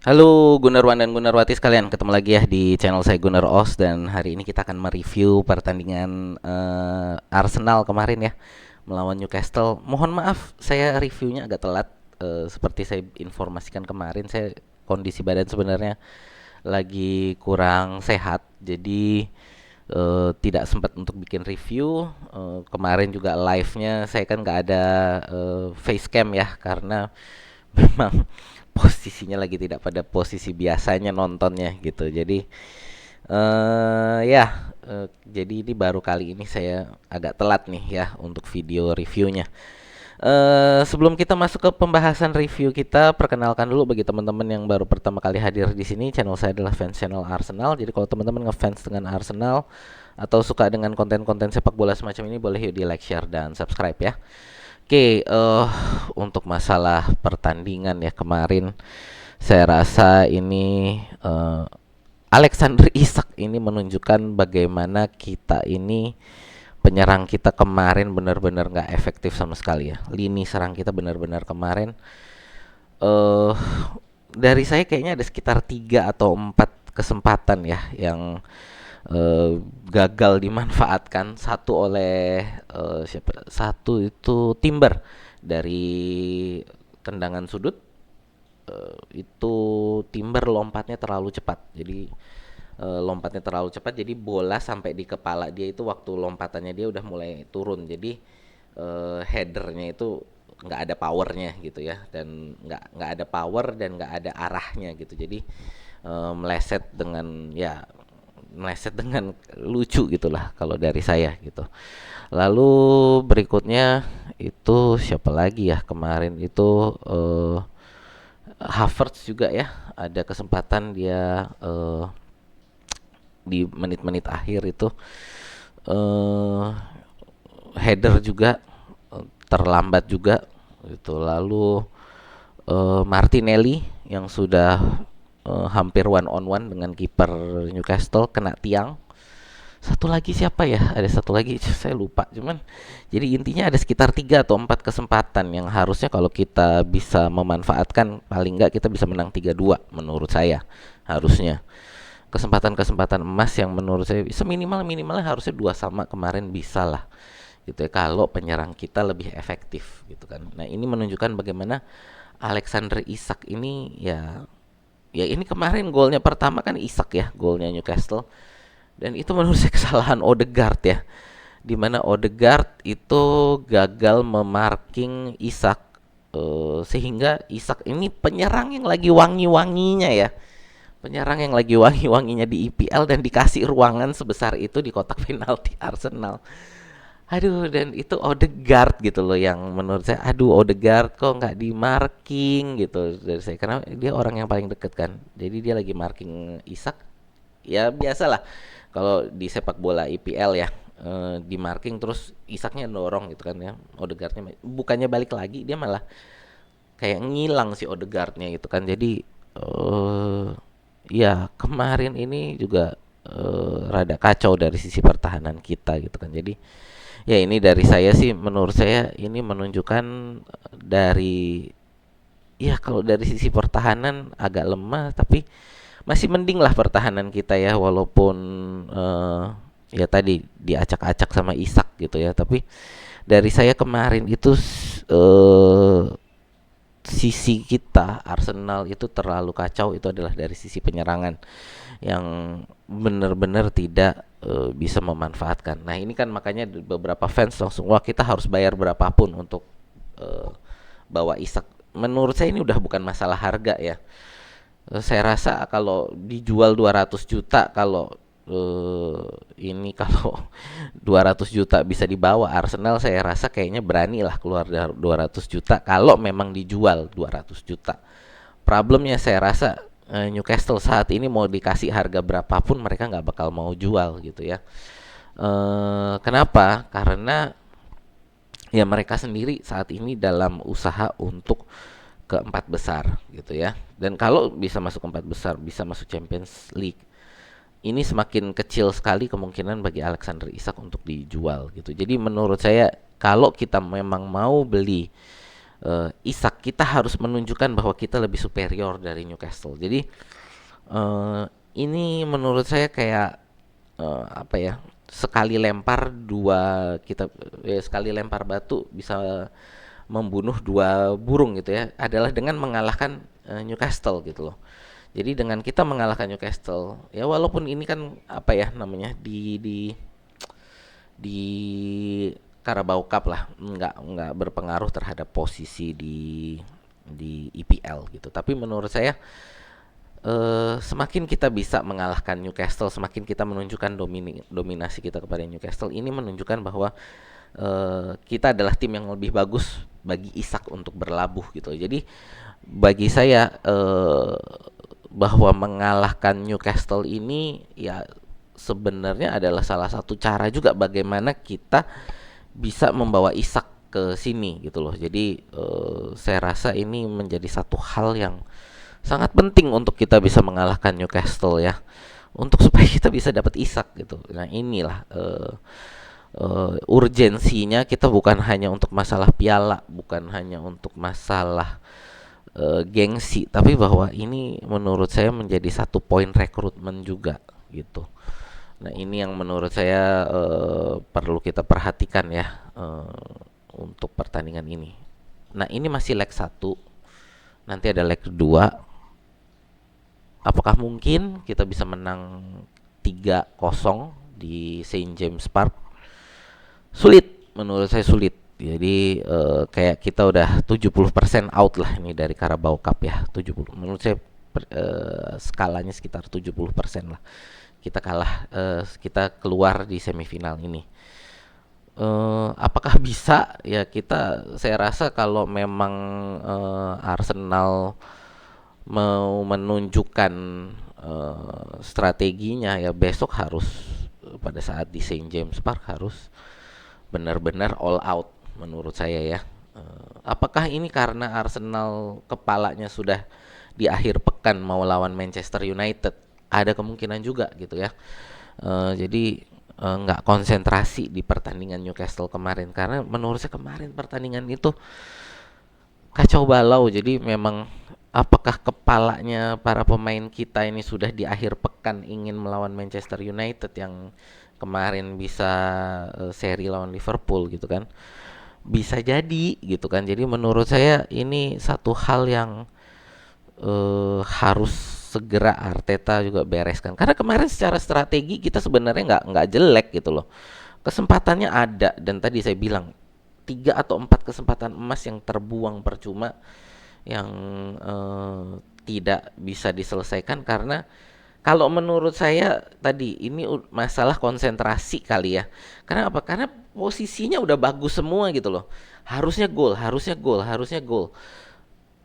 Halo Gunarwan dan Gunarwati sekalian, ketemu lagi ya di channel saya Gunar Os, dan hari ini kita akan mereview pertandingan Arsenal kemarin ya melawan Newcastle. Mohon maaf saya reviewnya agak telat. Seperti saya informasikan kemarin, saya kondisi badan sebenarnya lagi kurang sehat, jadi tidak sempat untuk bikin review. Kemarin juga live-nya saya kan nggak ada facecam ya, karena memang posisinya lagi tidak pada posisi biasanya nontonnya gitu. Jadi jadi ini baru kali ini saya agak telat nih ya untuk video reviewnya. Sebelum kita masuk ke pembahasan review kita, perkenalkan dulu bagi teman-teman yang baru pertama kali hadir di sini. Channel saya adalah fans channel Arsenal. Jadi kalau teman-teman ngefans dengan Arsenal atau suka dengan konten-konten sepak bola semacam ini, boleh yuk di like, share, dan subscribe ya. Oke, untuk masalah pertandingan ya kemarin, saya rasa ini Alexander Isak ini menunjukkan bagaimana kita ini penyerang kita kemarin benar-benar nggak efektif sama sekali ya. Lini serang kita benar-benar kemarin eh dari saya kayaknya ada sekitar 3 atau 4 kesempatan ya yang gagal dimanfaatkan. Satu oleh siapa? Satu itu Timber dari tendangan sudut. Itu Timber lompatnya terlalu cepat. Jadi lompatnya terlalu cepat, jadi bola sampai di kepala dia itu waktu lompatannya dia udah mulai turun. Jadi headernya itu nggak ada powernya gitu ya, dan nggak ada power dan nggak ada arahnya gitu. Jadi meleset dengan lucu gitulah kalau dari saya gitu. Lalu berikutnya itu siapa lagi ya kemarin itu Havertz juga ya, ada kesempatan dia di menit-menit akhir itu eh header juga terlambat juga itu. Lalu Martinelli yang sudah hampir one on one dengan kiper Newcastle kena tiang. Satu lagi siapa ya? Ada satu lagi saya lupa. Cuman jadi intinya ada sekitar 3 atau 4 kesempatan yang harusnya kalau kita bisa memanfaatkan, paling nggak kita bisa menang 3-2 menurut saya harusnya. Kesempatan-kesempatan emas yang menurut saya seminimal-minimalnya harusnya 2 sama kemarin bisa lah gitu ya, kalau penyerang kita lebih efektif gitu kan. Nah, ini menunjukkan bagaimana Alexander Isak ini ya ini kemarin golnya pertama kan Isak ya, golnya Newcastle. Dan itu menurut saya kesalahan Odegaard ya, dimana Odegaard itu gagal memarking Isak, sehingga Isak ini penyerang yang lagi wangi-wanginya ya, penyerang yang lagi wangi-wanginya di IPL, dan dikasih ruangan sebesar itu di kotak penalti Arsenal. Aduh, dan itu Odegaard gitu loh yang menurut saya, aduh Odegaard kok nggak di marking gitu dari saya, karena dia orang yang paling deket kan. Jadi dia lagi marking Isak, ya biasalah kalau di sepak bola IPL ya, di marking terus Isaknya dorong gitu kan ya, Odegaardnya bukannya balik lagi, dia malah kayak ngilang si Odegaardnya gitu kan. Jadi ya kemarin ini juga rada kacau dari sisi pertahanan kita gitu kan. Jadi ya ini dari saya sih, menurut saya ini menunjukkan dari, ya kalau dari sisi pertahanan agak lemah, tapi masih mending lah pertahanan kita ya, walaupun eh, ya tadi diacak-acak sama Isak gitu ya. Tapi dari saya kemarin itu sisi kita Arsenal itu terlalu kacau, itu adalah dari sisi penyerangan yang benar-benar tidak bisa memanfaatkan. Nah, ini kan makanya beberapa fans langsung, wah kita harus bayar berapapun untuk eh, bawa Isak. Menurut saya ini udah bukan masalah harga ya. Saya rasa kalau dijual 200 juta, kalau kalau 200 juta bisa dibawa Arsenal, saya rasa kayaknya berani lah keluar dari 200 juta kalau memang dijual 200 juta. Problemnya saya rasa Newcastle saat ini mau dikasih harga berapapun mereka nggak bakal mau jual gitu ya. Kenapa? Karena ya mereka sendiri saat ini dalam usaha untuk keempat besar gitu ya. Dan kalau bisa masuk keempat besar, bisa masuk Champions League, ini semakin kecil sekali kemungkinan bagi Alexander Isak untuk dijual gitu. Jadi menurut saya kalau kita memang mau beli Isak, kita harus menunjukkan bahwa kita lebih superior dari Newcastle. Jadi ini menurut saya kayak apa ya? Sekali lempar dua kita sekali lempar batu bisa membunuh dua burung gitu ya. Adalah dengan mengalahkan Newcastle gitu loh. Jadi dengan kita mengalahkan Newcastle, ya walaupun ini kan apa ya namanya di Carabao Cup lah, nggak berpengaruh terhadap posisi di EPL gitu. Tapi menurut saya semakin kita bisa mengalahkan Newcastle, semakin kita menunjukkan dominasi kita kepada Newcastle, ini menunjukkan bahwa kita adalah tim yang lebih bagus bagi Isak untuk berlabuh gitu. Jadi bagi saya bahwa mengalahkan Newcastle ini ya sebenarnya adalah salah satu cara juga bagaimana kita bisa membawa Isak ke sini gitu loh. Jadi saya rasa ini menjadi satu hal yang sangat penting untuk kita bisa mengalahkan Newcastle ya. Untuk supaya kita bisa dapat Isak gitu. Nah, inilah urgensinya kita bukan hanya untuk masalah piala, bukan hanya untuk masalah gengsi, tapi bahwa ini menurut saya menjadi satu poin rekrutmen juga gitu. Nah, ini yang menurut saya perlu kita perhatikan ya untuk pertandingan ini. Nah, ini masih leg 1. Nanti ada leg 2. Apakah mungkin kita bisa menang 3-0 di Saint James Park? Sulit, menurut saya sulit. Jadi kayak kita udah 70% out lah ini dari Carabao Cup ya. 70. Menurut saya skalanya sekitar 70% lah. Kita kalah, kita keluar di semifinal ini. Apakah bisa? Ya saya rasa kalau memang Arsenal mau menunjukkan strateginya ya besok harus pada saat di Saint James Park harus benar-benar all out menurut saya ya. Apakah ini karena Arsenal kepalanya sudah di akhir pekan mau lawan Manchester United? Ada kemungkinan juga gitu ya. Jadi nggak konsentrasi di pertandingan Newcastle kemarin karena menurut saya kemarin pertandingan itu kacau balau. Jadi memang apakah kepalanya para pemain kita ini sudah di akhir pekan ingin melawan Manchester United yang kemarin bisa seri lawan Liverpool gitu kan, bisa jadi gitu kan. Jadi menurut saya ini satu hal yang harus segera Arteta juga bereskan karena kemarin secara strategi kita sebenarnya nggak jelek gitu loh, kesempatannya ada dan tadi saya bilang 3 atau 4 kesempatan emas yang terbuang percuma yang tidak bisa diselesaikan karena kalau menurut saya tadi ini masalah konsentrasi kali ya. Karena apa? Karena posisinya udah bagus semua gitu loh. Harusnya gol, harusnya gol, harusnya gol.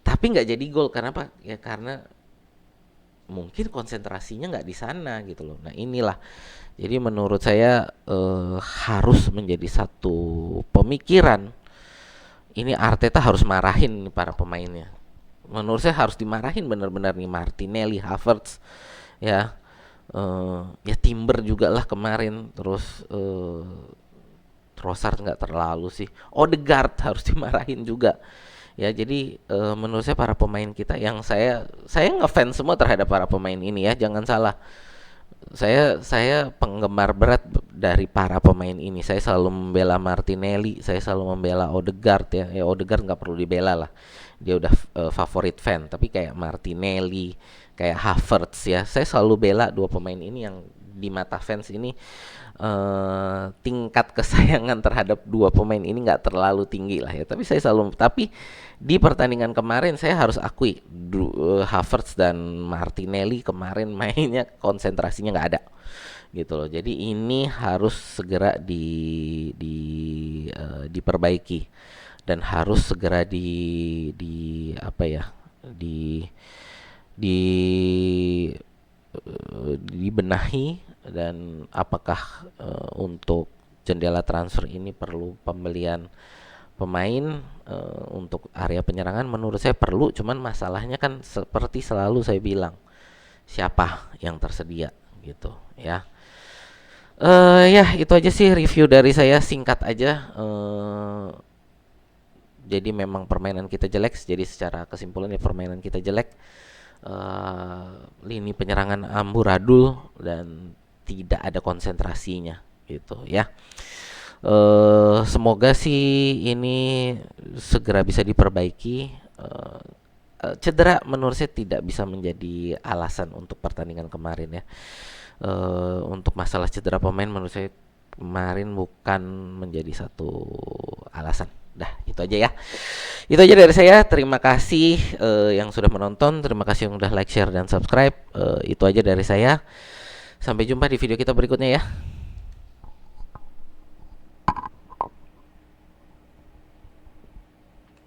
Tapi nggak jadi gol. Karena apa? Ya karena mungkin konsentrasinya nggak di sana gitu loh. Nah inilah. Jadi menurut saya harus menjadi satu pemikiran. Ini Arteta harus marahin para pemainnya. Menurut saya harus dimarahin benar-benar nih Martinelli, Havertz, ya ya Timber juga lah kemarin, terus Trossard nggak terlalu sih, Odegaard harus dimarahin juga ya. Jadi menurut saya para pemain kita yang saya ngefans semua terhadap para pemain ini ya, jangan salah. Saya penggemar berat dari para pemain ini. Saya selalu membela Martinelli, saya selalu membela Odegaard ya. Ya Odegaard nggak perlu dibela lah, dia udah favorit fan. Tapi kayak Martinelli, kayak Havertz ya, saya selalu bela dua pemain ini yang di mata fans ini tingkat kesayangan terhadap dua pemain ini nggak terlalu tinggi lah ya. Tapi di pertandingan kemarin saya harus akui Havertz dan Martinelli kemarin mainnya konsentrasinya nggak ada gitu loh. Jadi ini harus segera diperbaiki dan harus segera di apa ya di dibenahi. Dan apakah untuk jendela transfer ini perlu pembelian pemain untuk area penyerangan? Menurut saya perlu, cuman masalahnya kan seperti selalu saya bilang, siapa yang tersedia gitu ya. Ya itu aja sih review dari saya, singkat aja. Jadi memang permainan kita jelek. Jadi secara kesimpulan ya permainan kita jelek. Lini penyerangan amburadul dan tidak ada konsentrasinya gitu ya. Semoga sih ini segera bisa diperbaiki. Cedera menurut saya tidak bisa menjadi alasan untuk pertandingan kemarin ya. Untuk masalah cedera pemain menurut saya kemarin bukan menjadi satu alasan. Dah, itu aja ya. Itu aja dari saya. Terima kasih yang sudah menonton, terima kasih yang udah like, share dan subscribe. Itu aja dari saya. Sampai jumpa di video kita berikutnya ya.